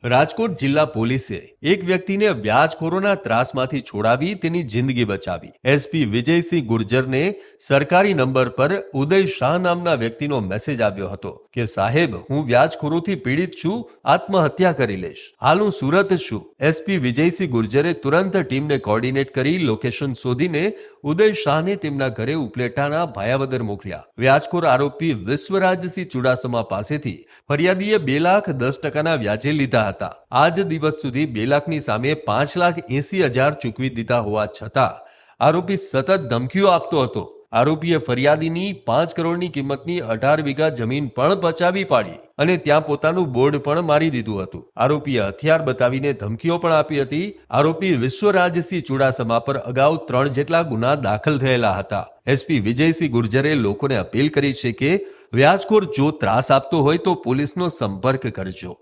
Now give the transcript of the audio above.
રાજકોટ જિલ્લા પોલીસે એક વ્યક્તિને વ્યાજખોરોના ત્રાસમાંથી છોડાવી તેની જિંદગી બચાવી. એસપી વિજયસિંહ ગુર્જરને સરકારી નંબર પર ઉદય શાહ નામના વ્યક્તિનો મેસેજ આવ્યો હતો કે સાહેબ, હું વ્યાજખોરોથી પીડિત છું, આત્મહત્યા કરી લઈશ. હાલ હું સુરત છું. એસપી વિજયસિંહ ગુર્જરે તુરંત ટીમને કોર્ડિનેટ કરી લોકેશન શોધીને ઉદય શાહને તેમના ઘરે ઉપલેટાના ભાયાવદર મોકલ્યા. વ્યાજખોર આરોપી વિશ્વરાજસિંહ ચુડાસમા પાસેથી ફરિયાદીએ 2,10,000 વ્યાજે લીધા હતા. આજ દિવસ સુધી 2 લાખની સામે 5,80,000 ચૂકવી દીધા હોવા છતાં આરોપી સતત ધમકીઓ આપતો હતો. આરોપીએ ફરિયાદીની 5 કરોડની કિંમતની 18 વીઘા જમીન પણ બચાવી પાડી અને ત્યાં પોતાનું બોર્ડ પણ મારી દીધું હતું. આરોપીએ હથિયાર બતાવીને ધમકીઓ પણ આપી હતી. આરોપી વિશ્વરાજસિંહ ચુડાસમા પર અગાઉ 3 જેટલા ગુના દાખલ થયેલા હતા. એસપી વિજયસિંહ ગુર્જરે લોકોને અપીલ કરી છે કે વ્યાજખોર જો ત્રાસ આપતો હોય તો પોલીસનો સંપર્ક કરજો.